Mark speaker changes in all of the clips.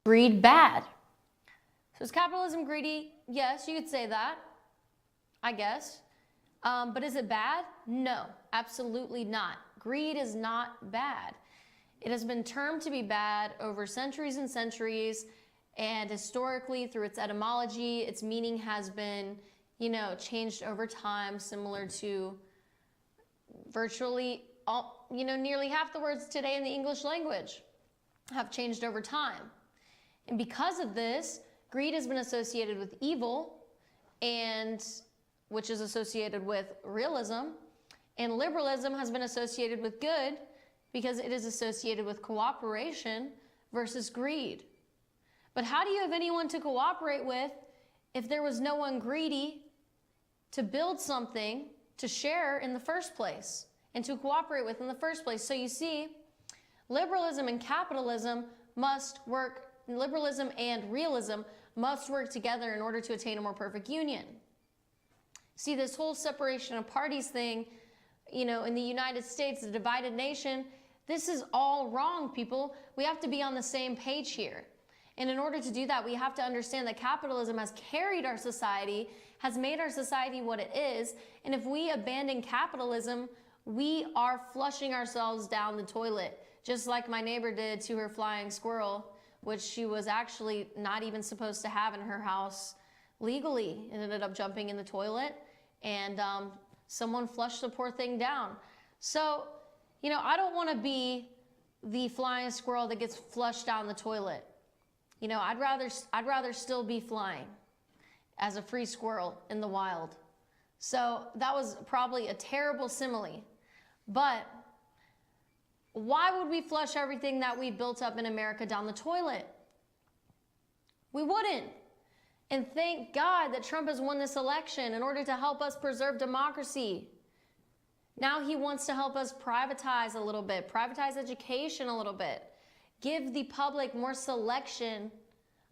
Speaker 1: greed bad? So is capitalism greedy? Yes, you could say that, I guess. But is it bad? No, absolutely not. Greed is not bad. It has been termed to be bad over centuries and centuries, and historically through its etymology, its meaning has been, changed over time, similar to virtually all, nearly half the words today in the English language have changed over time. And because of this, greed has been associated with evil, and which is associated with realism, and liberalism has been associated with good because it is associated with cooperation versus greed. But how do you have anyone to cooperate with if there was no one greedy to build something to share in the first place and to cooperate with in the first place? So you see, liberalism and capitalism must work, liberalism and realism must work together in order to attain a more perfect union. See, this whole separation of parties thing, in the United States, the divided nation, this is all wrong, people. We have to be on the same page here. And in order to do that, we have to understand that capitalism has carried our society, has made our society what it is. And if we abandon capitalism, we are flushing ourselves down the toilet, just like my neighbor did to her flying squirrel, which she was actually not even supposed to have in her house legally. It ended up jumping in the toilet, and someone flushed the poor thing down. So, I don't want to be the flying squirrel that gets flushed down the toilet. I'd rather still be flying as a free squirrel in the wild. So that was probably a terrible simile. But why would we flush everything that we built up in America down the toilet? We wouldn't. And thank God that Trump has won this election in order to help us preserve democracy. Now he wants to help us privatize a little bit, privatize education a little bit, give the public more selection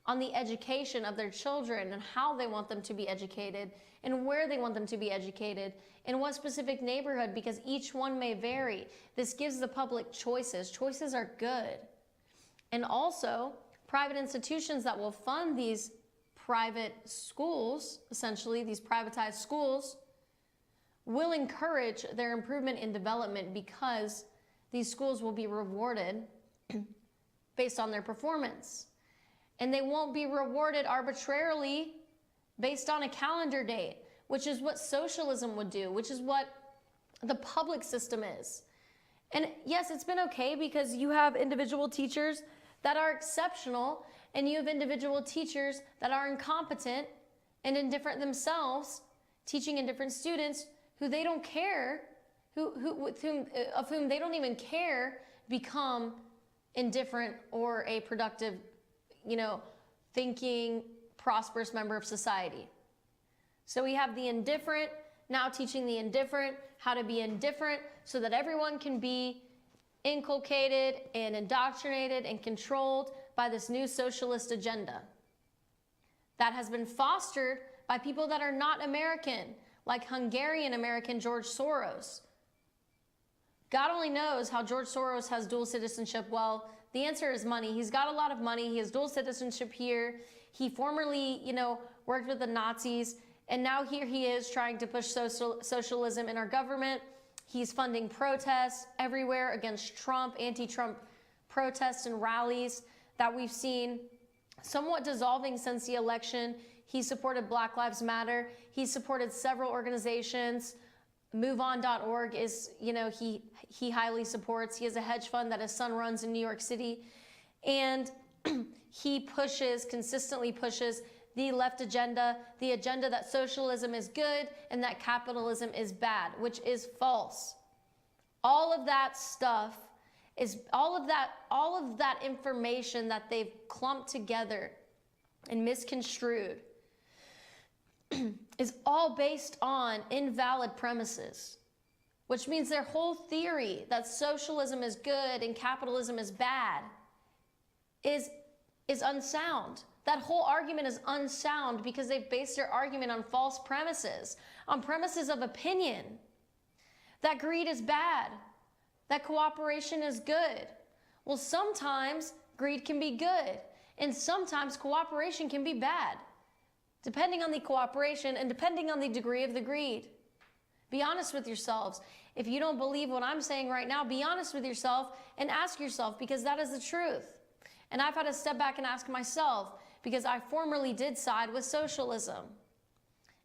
Speaker 1: on the education of their children and how they want them to be educated and where they want them to be educated, in what specific neighborhood, because each one may vary. This gives the public choices. Choices are good. And also, private institutions that will fund these private schools, essentially these privatized schools, will encourage their improvement in development because these schools will be rewarded based on their performance. And they won't be rewarded arbitrarily based on a calendar date, which is what socialism would do, which is what the public system is. And yes, it's been okay because you have individual teachers that are exceptional, and you have individual teachers that are incompetent and indifferent themselves, teaching indifferent students who they don't care, of whom they don't even care, become indifferent or a productive, thinking, prosperous member of society. So we have the indifferent now teaching the indifferent how to be indifferent so that everyone can be inculcated and indoctrinated and controlled by this new socialist agenda that has been fostered by people that are not American, like Hungarian American George Soros. God only knows how George Soros has dual citizenship. Well, the answer is money. He's got a lot of money. He has dual citizenship here. He formerly, worked with the Nazis, and now here he is trying to push socialism in our government. He's funding protests everywhere against Trump, anti-Trump protests and rallies that we've seen somewhat dissolving since the election. He supported Black Lives Matter. He supported several organizations. MoveOn.org is, he highly supports. He has a hedge fund that his son runs in New York City. And he consistently pushes the left agenda, the agenda that socialism is good and that capitalism is bad, which is false. All of that stuff is, all of that information that they've clumped together and misconstrued is all based on invalid premises, which means their whole theory that socialism is good and capitalism is bad is unsound. That whole argument is unsound because they've based their argument on false premises, on premises of opinion, that greed is bad, that cooperation is good. Well, sometimes greed can be good, And sometimes cooperation can be bad, depending on the cooperation and depending on the degree of the greed. Be honest with yourselves. If you don't believe what I'm saying right now, be honest with yourself and ask yourself, because that is the truth. And I've had to step back and ask myself, because I formerly did side with socialism.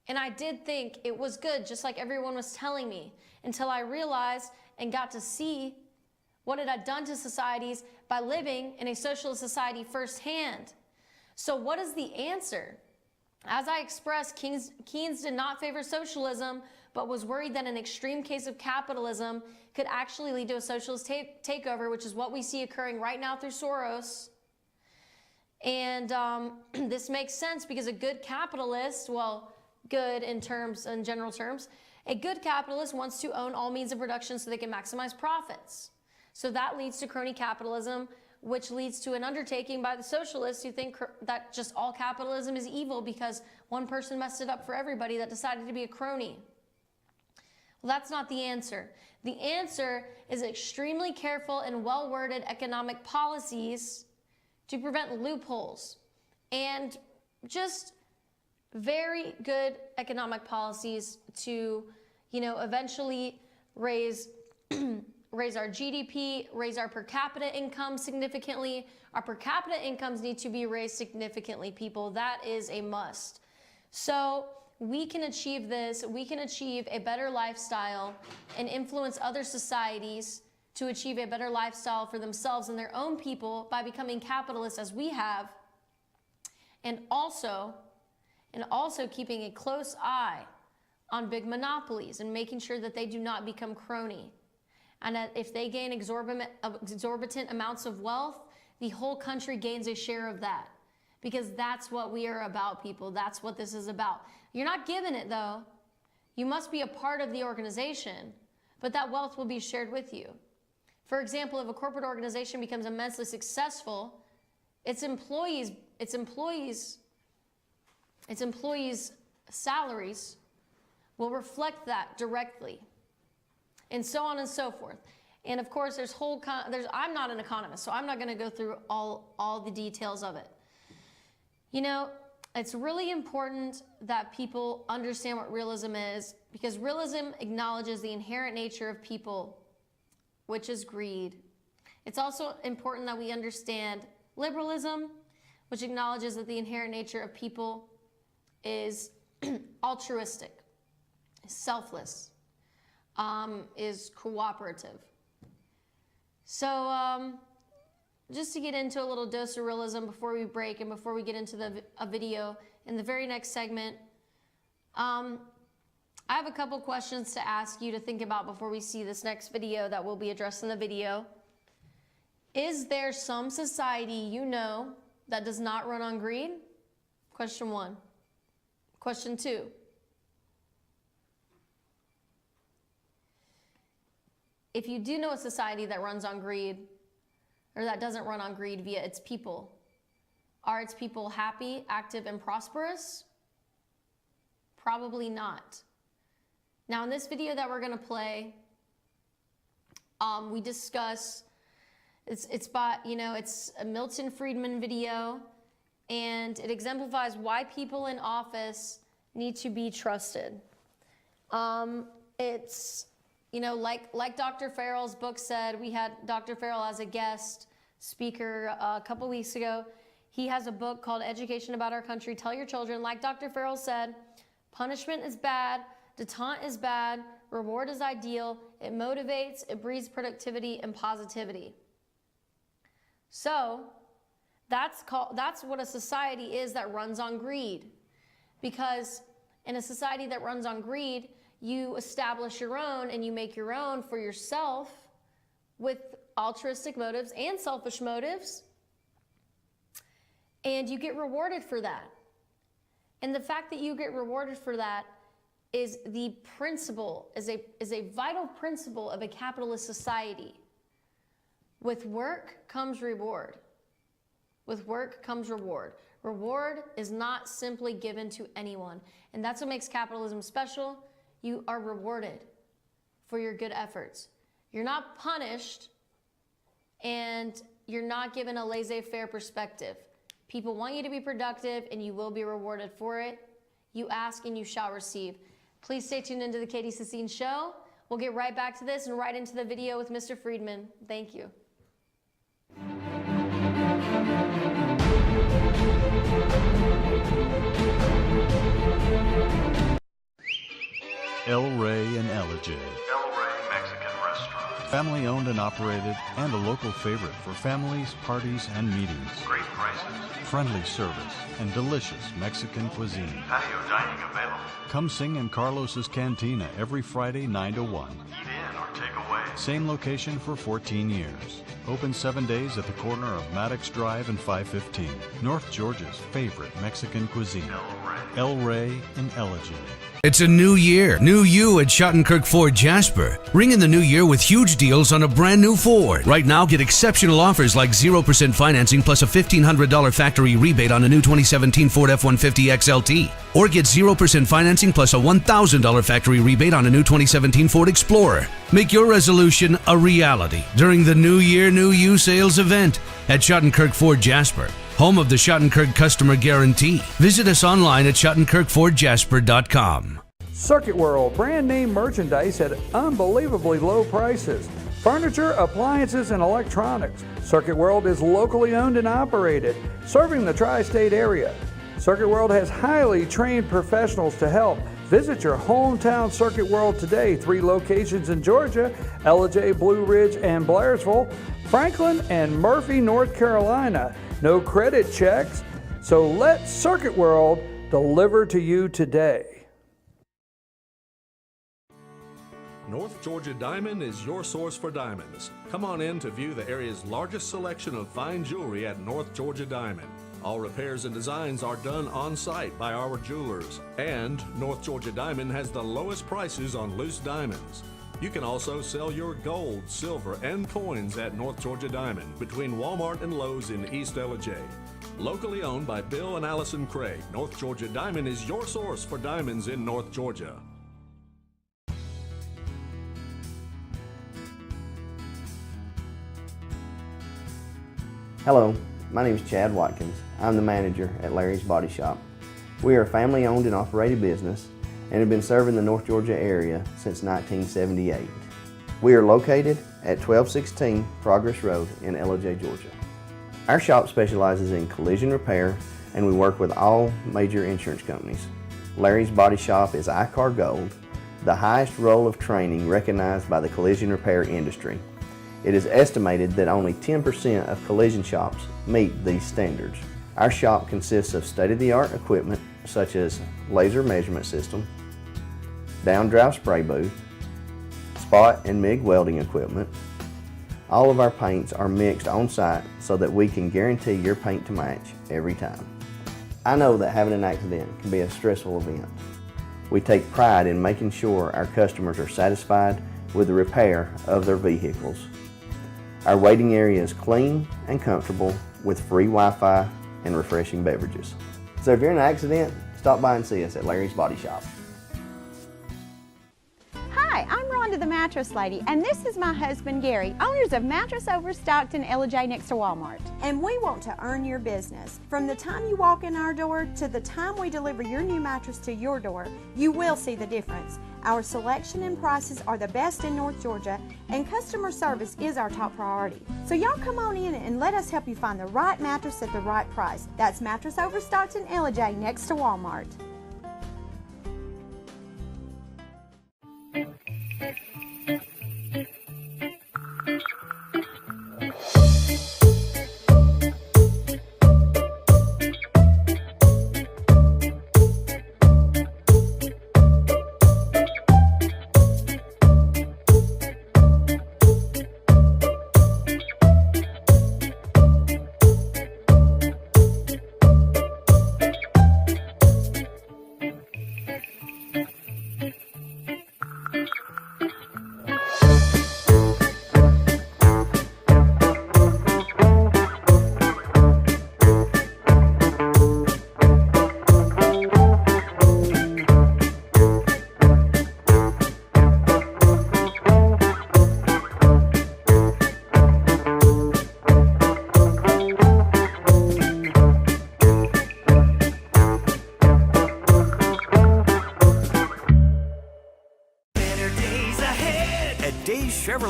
Speaker 1: And I did think it was good, just like everyone was telling me, until I realized and got to see what it had done to societies by living in a socialist society firsthand. So what is the answer? As I expressed, Keynes did not favor socialism, but was worried that an extreme case of capitalism could actually lead to a socialist takeover, which is what we see occurring right now through Soros. And this makes sense because a good capitalist, well, good in general terms, a good capitalist wants to own all means of production so they can maximize profits. So that leads to crony capitalism, which leads to an undertaking by the socialists who think that just all capitalism is evil because one person messed it up for everybody that decided to be a crony. Well, that's not the answer. The answer is extremely careful and well-worded economic policies to prevent loopholes, and just very good economic policies to, eventually raise our GDP, raise our per capita income significantly. Our per capita incomes need to be raised significantly, people. That is a must. So we can achieve this. We can achieve a better lifestyle and influence other societies to achieve a better lifestyle for themselves and their own people by becoming capitalists as we have, and also keeping a close eye on big monopolies and making sure that they do not become crony. And that if they gain exorbitant amounts of wealth, the whole country gains a share of that. Because that's what we are about, people. That's what this is about. You're not given it, though. You must be a part of the organization, but that wealth will be shared with you. For example, if a corporate organization becomes immensely successful, its employees' salaries will reflect that directly, and so on and so forth. And of course, I'm not an economist, so I'm not going to go through all the details of it. It's really important that people understand what realism is, because realism acknowledges the inherent nature of people, which is greed. It's also important that we understand liberalism, which acknowledges that the inherent nature of people is altruistic, selfless, is cooperative. So just to get into a little dose of realism before we break and before we get into a video in the very next segment, I have a couple questions to ask you to think about before we see this next video that will be addressed in the video. Is there some society you know that does not run on greed? Question 1. Question 2. If you do know a society that runs on greed, or that doesn't run on greed via its people, are its people happy, active, and prosperous? Probably not. Now, in this video that we're going to play, we discuss, it's a Milton Friedman video, and it exemplifies why people in office need to be trusted. It's, like Dr. Farrell's book said, we had Dr. Farrell as a guest speaker a couple weeks ago. He has a book called Education About Our Country, Tell Your Children. Like Dr. Farrell said, punishment is bad, detente is bad, reward is ideal, it motivates, it breeds productivity and positivity. So that's what a society is that runs on greed. Because in a society that runs on greed, you establish your own and you make your own for yourself with altruistic motives and selfish motives, and you get rewarded for that. And the fact that you get rewarded for that is the principle, is a vital principle of a capitalist society. With work comes reward. With work comes reward. Reward is not simply given to anyone. And that's what makes capitalism special. You are rewarded for your good efforts. You're not punished, and you're not given a laissez-faire perspective. People want you to be productive, and you will be rewarded for it. You ask and you shall receive. Please stay tuned into the Katie Sassine Show. We'll get right back to this and right into the video with Mr. Friedman. Thank you.
Speaker 2: El Rey and Elijah.
Speaker 3: El Rey Mexican Restaurant.
Speaker 2: Family owned and operated, and a local favorite for families, parties, and meetings.
Speaker 3: Great prices.
Speaker 2: Friendly service and delicious Mexican cuisine.
Speaker 3: Patio dining available.
Speaker 2: Come sing in Carlos's Cantina every Friday 9 to 1.
Speaker 3: Eat in or take away.
Speaker 2: Same location for 14 years. Open 7 days at the corner of Maddox Drive and 515. North Georgia's favorite Mexican cuisine. El Rey and Elijah.
Speaker 4: It's a new year. New you at Schottenkirk Ford Jasper. Ring in the new year with huge deals on a brand new Ford. Right now, get exceptional offers like 0% financing plus a $1,500 factory rebate on a new 2017 Ford F-150 XLT. Or get 0% financing plus a $1,000 factory rebate on a new 2017 Ford Explorer. Make your resolution a reality during the New Year, New You sales event at Schottenkirk Ford Jasper, home of the Schottenkirk Customer Guarantee. Visit us online at SchottenkirkFordJasper.com.
Speaker 5: Circuit World, brand name merchandise at unbelievably low prices. Furniture, appliances, and electronics. Circuit World is locally owned and operated, serving the tri-state area. Circuit World has highly trained professionals to help. Visit your hometown Circuit World today. 3 locations in Georgia: Ellijay, Blue Ridge, and Blairsville, Franklin, and Murphy, North Carolina. No credit checks, so let Circuit World deliver to you today.
Speaker 6: North Georgia Diamond is your source for diamonds. Come on in to view the area's largest selection of fine jewelry at North Georgia Diamond. All repairs and designs are done on site by our jewelers. And North Georgia Diamond has the lowest prices on loose diamonds. You can also sell your gold, silver, and coins at North Georgia Diamond between Walmart and Lowe's in East Ellijay. Locally owned by Bill and Allison Craig, North Georgia Diamond is your source for diamonds in North Georgia.
Speaker 7: Hello, my name is Chad Watkins. I'm the manager at Larry's Body Shop. We are a family-owned and operated business and have been serving the North Georgia area since 1978. We are located at 1216 Progress Road in Ellijay, Georgia. Our shop specializes in collision repair, and we work with all major insurance companies. Larry's Body Shop is ICAR Gold, the highest role of training recognized by the collision repair industry. It is estimated that only 10% of collision shops meet these standards. Our shop consists of state-of-the-art equipment such as laser measurement system, down-drive spray booth, spot and MIG welding equipment. All of our paints are mixed on site so that we can guarantee your paint to match every time. I know that having an accident can be a stressful event. We take pride in making sure our customers are satisfied with the repair of their vehicles. Our waiting area is clean and comfortable with free Wi-Fi and refreshing beverages. So if you're in an accident, stop by and see us at Larry's Body Shop.
Speaker 8: Hi, I'm Rhonda the Mattress Lady, and this is my husband Gary, owners of Mattress Overstocked in Ellijay next to Walmart. And we want to earn your business. From the time you walk in our door to the time we deliver your new mattress to your door, you will see the difference. Our selection and prices are the best in North Georgia, and customer service is our top priority. So y'all come on in and let us help you find the right mattress at the right price. That's Mattress Overstocked in Ellijay next to Walmart.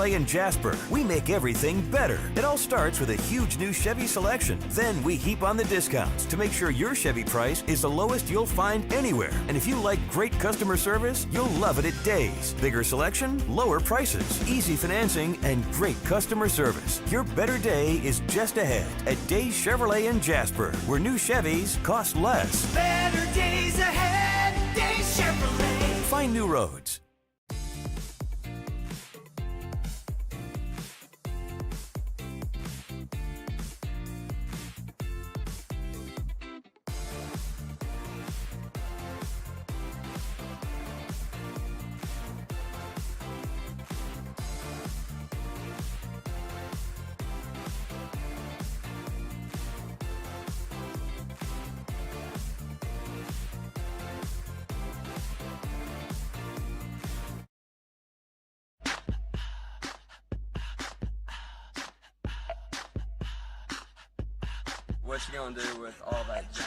Speaker 9: Chevrolet in Jasper. We make everything better. It all starts with a huge new Chevy selection. Then we heap on the discounts to make sure your Chevy price is the lowest you'll find anywhere. And if you like great customer service, you'll love it at Days. Bigger selection, lower prices, easy financing, and great customer service. Your better day is just ahead at Days Chevrolet in Jasper, where new Chevys cost less.
Speaker 10: Better days ahead, Days Chevrolet.
Speaker 9: Find new roads.
Speaker 11: What you gonna do with all that junk?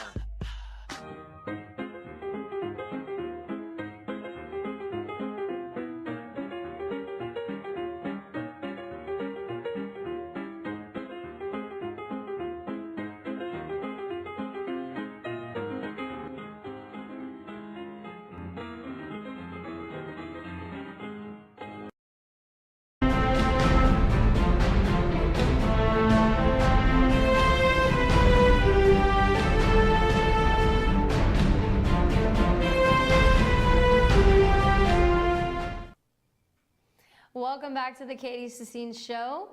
Speaker 1: Welcome back to the Katie Sassine Show,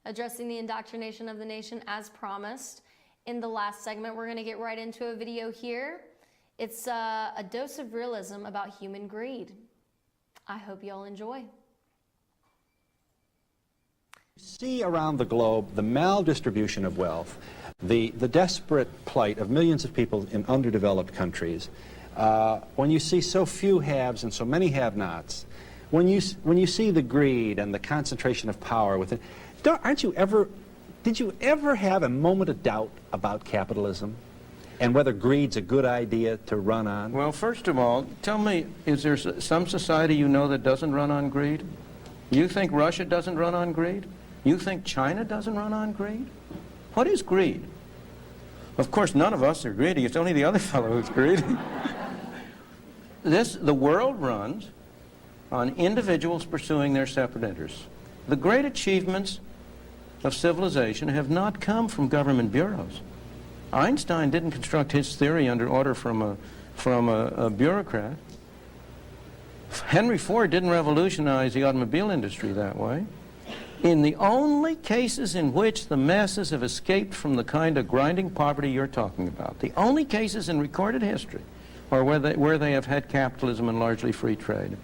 Speaker 1: addressing the indoctrination of the nation as promised. In the last segment, we're going to get right into a video here. It's a dose of realism about human greed. I hope you all enjoy.
Speaker 12: See around the globe the maldistribution of wealth, the desperate plight of millions of people in underdeveloped countries. When you see so few haves and so many have-nots, when you see the greed and the concentration of power within, did you ever have a moment of doubt about capitalism and whether greed's a good idea to run on?
Speaker 13: Well, first of all, tell me, is there some society you know that doesn't run on greed? You think Russia doesn't run on greed? You think China doesn't run on greed? What is greed? Of course, none of us are greedy. It's only the other fellow who's greedy. The world runs on individuals pursuing their separate interests. The great achievements of civilization have not come from government bureaus. Einstein didn't construct his theory under order from a bureaucrat. Henry Ford didn't revolutionize the automobile industry that way. In the only cases in which the masses have escaped from the kind of grinding poverty you're talking about, the only cases in recorded history are where they have had capitalism and largely free trade.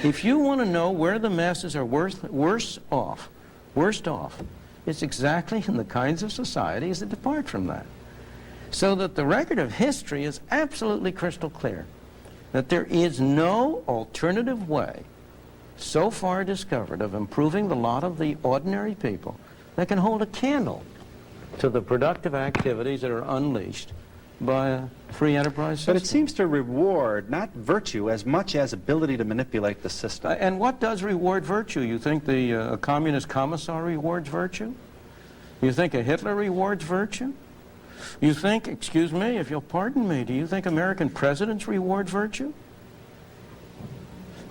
Speaker 13: If you want to know where the masses are worst off, it's exactly in the kinds of societies that depart from that. So that the record of history is absolutely crystal clear, that there is no alternative way so far discovered of improving the lot of the ordinary people that can hold a candle to the productive activities that are unleashed by a free enterprise system.
Speaker 12: But it seems to reward not virtue as much as ability to manipulate the system.
Speaker 13: And what does reward virtue? You think the communist commissar rewards virtue? You think a Hitler rewards virtue? You think, excuse me, if you'll pardon me, do you think American presidents reward virtue?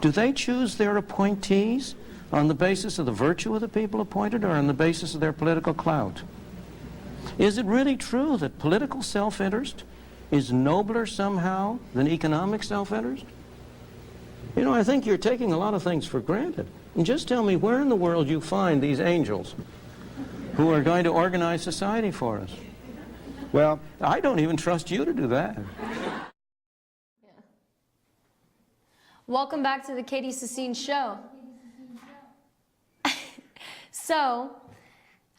Speaker 13: Do they choose their appointees on the basis of the virtue of the people appointed or on the basis of their political clout? Is it really true that political self-interest is nobler somehow than economic self-interest? You know, I think you're taking a lot of things for granted. And just tell me where in the world you find these angels who are going to organize society for us. Well, I don't even trust you to do that.
Speaker 1: Yeah. Welcome back to the Katie Sassine Show. So,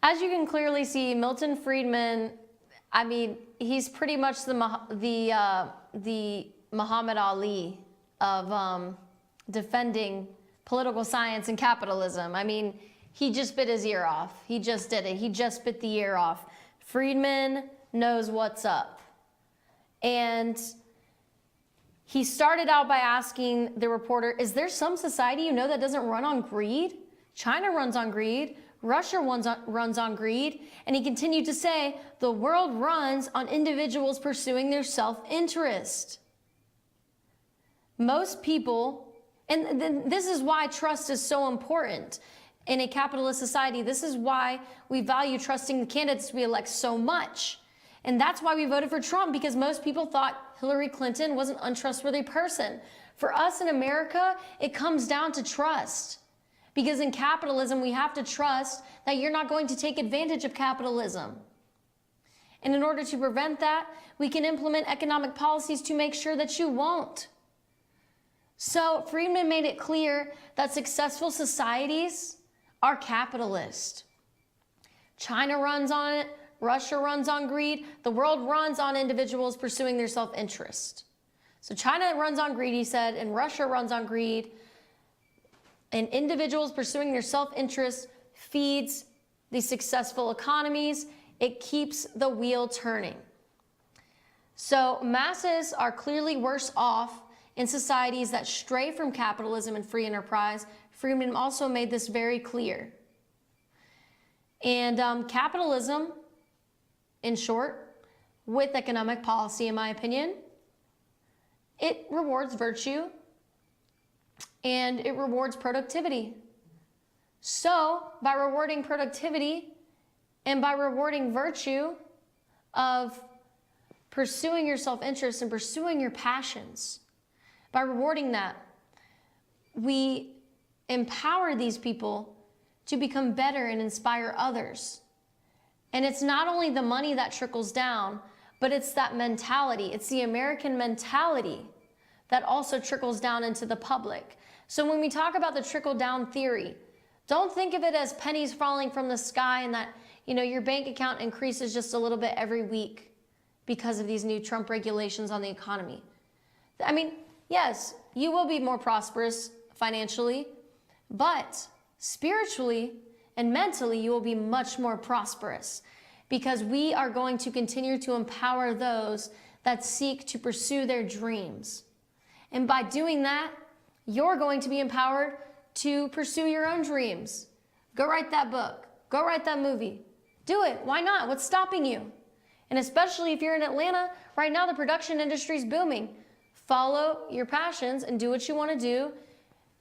Speaker 1: as you can clearly see, Milton Friedman, I mean, he's pretty much the Muhammad Ali of defending political science and capitalism. I mean, he just bit his ear off. He just did it. He just bit the ear off. Friedman knows what's up. And he started out by asking the reporter, is there some society you know that doesn't run on greed? China runs on greed. Russia runs on greed. And he continued to say, the world runs on individuals pursuing their self-interest. Most people, and this is why trust is so important in a capitalist society. This is why we value trusting the candidates we elect so much. And that's why we voted for Trump, because most people thought Hillary Clinton was an untrustworthy person. For us in America, it comes down to trust. Because in capitalism, we have to trust that you're not going to take advantage of capitalism. And in order to prevent that, we can implement economic policies to make sure that you won't. So Friedman made it clear that successful societies are capitalist. China runs on it. Russia runs on greed. The world runs on individuals pursuing their self-interest. So China runs on greed, he said, and Russia runs on greed. And individuals pursuing their self-interest feeds these successful economies. It keeps the wheel turning. So masses are clearly worse off in societies that stray from capitalism and free enterprise. Friedman also made this very clear. And capitalism, in short, with economic policy, in my opinion, it rewards virtue and it rewards productivity. So by rewarding productivity and by rewarding virtue of pursuing your self-interest and pursuing your passions, by rewarding that, we empower these people to become better and inspire others. And it's not only the money that trickles down, but it's that mentality. It's the American mentality that also trickles down into the public. So when we talk about the trickle-down theory, don't think of it as pennies falling from the sky and that, you know, your bank account increases just a little bit every week because of these new Trump regulations on the economy. I mean, yes, you will be more prosperous financially, but spiritually and mentally, you will be much more prosperous because we are going to continue to empower those that seek to pursue their dreams. And by doing that, you're going to be empowered to pursue your own dreams. Go write that book. Go write that movie. Do it. Why not? What's stopping you? And especially if you're in Atlanta, right now the production industry is booming. Follow your passions and do what you want to do.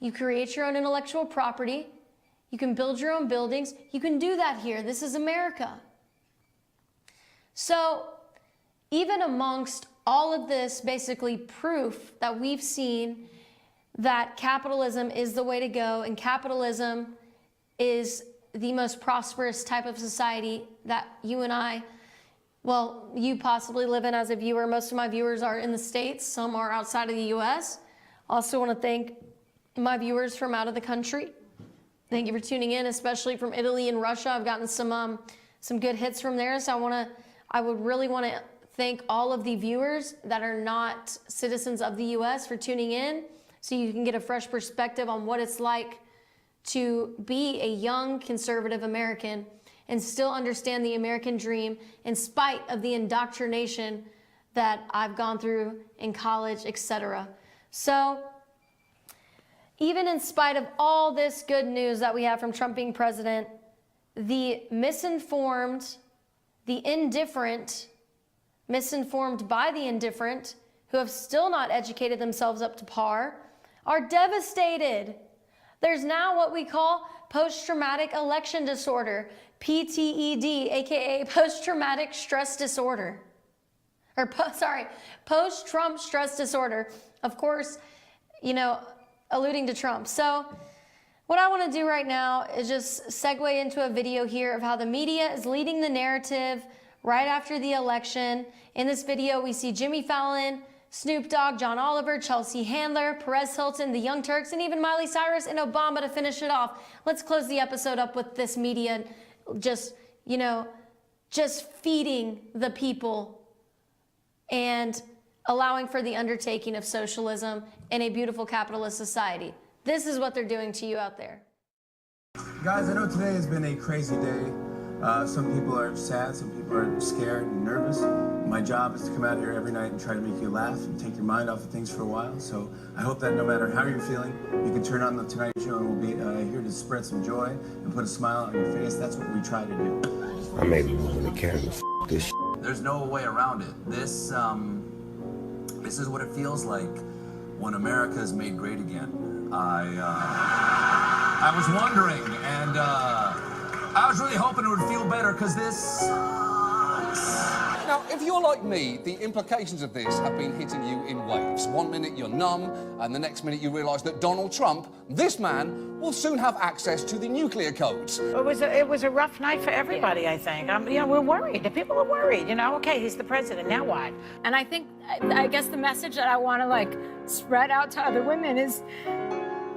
Speaker 1: You create your own intellectual property. You can build your own buildings. You can do that here. This is America. So even amongst all of this basically proof that we've seen that capitalism is the way to go and capitalism is the most prosperous type of society that you and I, well, you possibly live in as a viewer. Most of my viewers are in the States. Some are outside of the U.S. Also want to thank my viewers from out of the country. Thank you for tuning in, especially from Italy and Russia. I've gotten some good hits from there. So I would really want to thank all of the viewers that are not citizens of the U.S. for tuning in, so you can get a fresh perspective on what it's like to be a young conservative American and still understand the American dream in spite of the indoctrination that I've gone through in college, etc. So even in spite of all this good news that we have from Trump being president, the misinformed, the indifferent, misinformed by the indifferent, who have still not educated themselves up to par, are devastated. There's now what we call post-traumatic election disorder, PTED, aka post-traumatic stress disorder. Post-Trump stress disorder. Of course, you know, alluding to Trump. So what I want to do right now is just segue into a video here of how the media is leading the narrative right after the election. In this video, we see Jimmy Fallon, Snoop Dogg, John Oliver, Chelsea Handler, Perez Hilton, the Young Turks, and even Miley Cyrus and Obama to finish it off. Let's close the episode up with this media just feeding the people and allowing for the undertaking of socialism in a beautiful capitalist society. This is what they're doing to you out there.
Speaker 14: Guys, I know today has been a crazy day. Some people are sad, some people are scared and nervous. My job is to come out here every night and try to make you laugh and take your mind off of things for a while. So I hope that no matter how you're feeling, you can turn on the Tonight Show and we'll be here to spread some joy and put a smile on your face. That's what we try to do.
Speaker 15: I made a move in the camera. This shit.
Speaker 16: There's no way around it. This is what it feels like when America is made great again. I was wondering, and I was really hoping it would feel better, because this sucks.
Speaker 17: Now, if you're like me, the implications of this have been hitting you in waves. One minute you're numb, and the next minute you realise that Donald Trump, this man, will soon have access to the nuclear codes.
Speaker 18: It was a rough night for everybody, I think. We're worried. The people are worried. Okay, he's the president. Now what?
Speaker 19: And I think, I guess the message that I want to spread out to other women is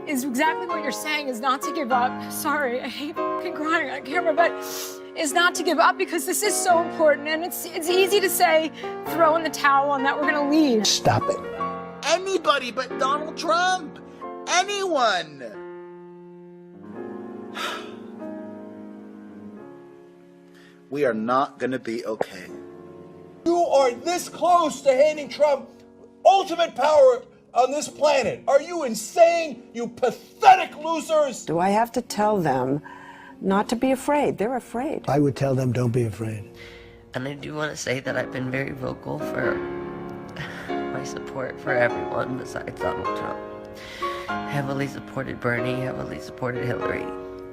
Speaker 19: exactly what you're saying, is not to give up. Sorry, I hate fucking crying on camera, but is not to give up, because this is so important, and it's easy to say throw in the towel and that we're gonna leave.
Speaker 15: Stop it.
Speaker 10: Anybody but Donald Trump. Anyone. We are not going to be okay.
Speaker 20: You are this close to handing Trump ultimate power on this planet. Are you insane, you pathetic losers?
Speaker 21: Do I have to tell them not to be afraid? They're afraid.
Speaker 15: I would tell them, don't be afraid.
Speaker 22: And I do want to say that I've been very vocal for my support for everyone besides Donald Trump. Heavily supported Bernie, heavily supported Hillary.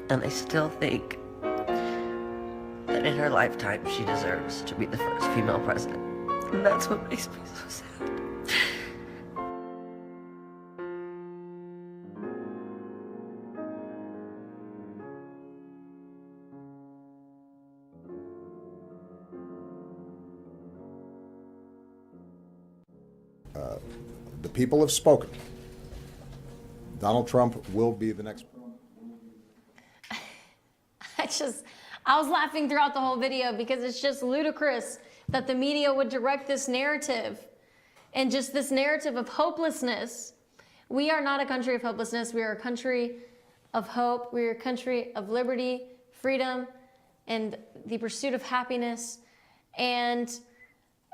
Speaker 22: And I still think that in her lifetime she deserves to be the first female president. And that's what makes me so sad.
Speaker 23: The people have spoken. Donald Trump will be the next.
Speaker 1: I was laughing throughout the whole video because it's just ludicrous that the media would direct this narrative, and just this narrative of hopelessness. We are not a country of hopelessness. We are a country of hope. We are a country of liberty, freedom, and the pursuit of happiness. And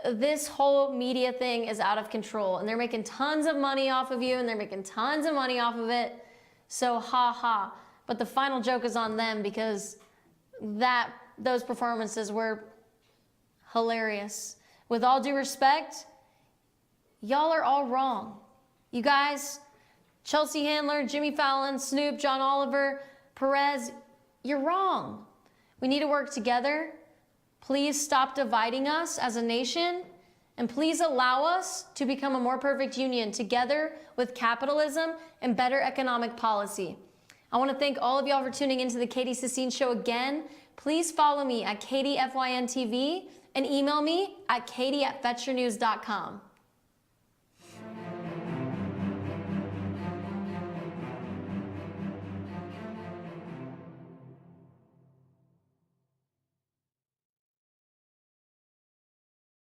Speaker 1: this whole media thing is out of control, and they're making tons of money off of you, and they're making tons of money off of it. So ha ha. But the final joke is on them, because those performances were hilarious. With all due respect, y'all are all wrong. You guys, Chelsea Handler, Jimmy Fallon, Snoop, John Oliver, Perez, you're wrong. We need to work together. Please stop dividing us as a nation, and please allow us to become a more perfect union together with capitalism and better economic policy. I want to thank all of y'all for tuning into the Katie Sassine Show again. Please follow me at KatieFYNTV and email me at katie@fetchernews.com.